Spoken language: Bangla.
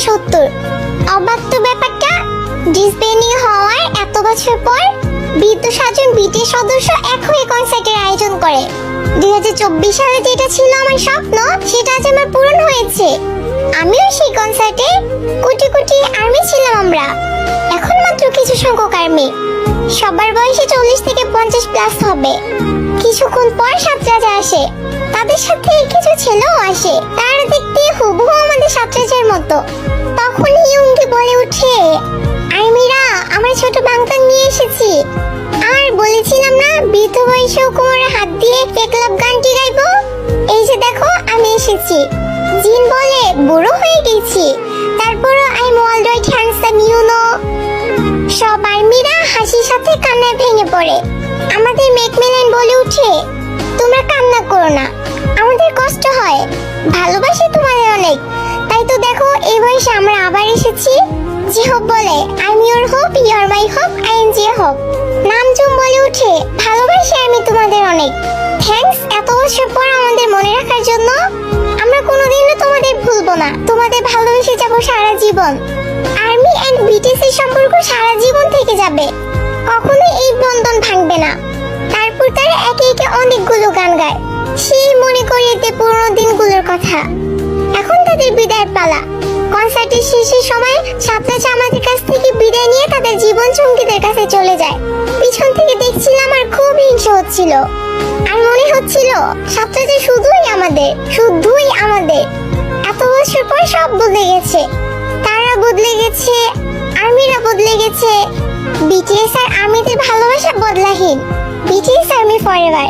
1970। অবাক তো ব্যাপারটা, ডিসব্যান্ডিং হওয়ার এত বছর পর বৃদ্ধ 7 জন বিটিএস সদস্য এক হয়ে কনসার্টের আয়োজন করে। 2024 সালে যেটা ছিল আমার স্বপ্ন, সেটা আজ আমার পূরণ হয়েছে। আমিও সেই কনসার্টে কোটি কোটি আর্মি ছিলাম আমরা। এখন মাত্র কিছু সংখ্যক আর্মি, সবার বয়সে 40 থেকে 50 প্লাস হবে। কিছুক্ষণ পর সাতরাজা আসে, তাদের সাথে কিছু ছেলেও আসে। তারা দেখতে হুবহু আমাদের সাতরাজার মতো। তখন ইয়ুঙ্গি বলে উঠে, আর্মিরা, আমরা ছোট বাংতান নিয়ে এসেছি। আর বলেছিলাম না বৃদ্ধ বয়সেও কোমরে হাত দিয়ে একলাপ গানটি গাইবো? এই যে দেখো আমি এসেছি। জিন বলে, বুড়ো হয়ে গেছি, তারপরও I am alright handsome you know. সব আর্মিরা হাসির সাথে কান্নায় ভেঙে পড়ে। আমাদের ম্যাকমিলান বলে উঠে, তোমরা কান্না করো না, আমাদের কষ্ট হয়, ভালোবাসি তোমাদের অনেক। তাই তো দেখো এই বয়সে আমরা আবার এসেছি। জিহব বলে, I am your hope, you are my hope, I am J-Hope. Namjoon বলে উঠে, ভালোবাসি আমি তোমাদের অনেক। থ্যাঙ্কস এত বছর পর আমাদের মনে রাখার জন্য। আমরা কোনোদিনও তোমাদের ভুলবো না, তোমাদের ভালোবেসে যাবো সারা জীবন। আর্মি এন্ড বিটিএস এর সম্পর্ক সারা জীবন থেকে যাবে, কখনো এই বন্ধন ভাঙবে না। তারপর তারা একে একে অনেকগুলো গান গায়, সেই মনে করিয়ে দেয় পুরোনো দিনগুলোর কথা। এখন তাদের বিদায়ের পালা। কনসার্টের শেষের সময় সাতরাজা আমাদের কাছ থেকে বিদায় নিয়ে তাদের জীবন সঙ্গীদের কাছে চলে যায়। পিছন থেকে দেখছিলাম আর খুব হিংসা হচ্ছিল। আর মনে হচ্ছিল সাতরাজা শুধুই আমাদের, শুধুই আমাদের। এত বছর পর সব বদলে গেছে, তারা বদলে গেছে, আর্মিরা বদলে গেছে। বিটিএস আর আর্মিদের ভালোবাসা বদলাহীন। BTS army forever.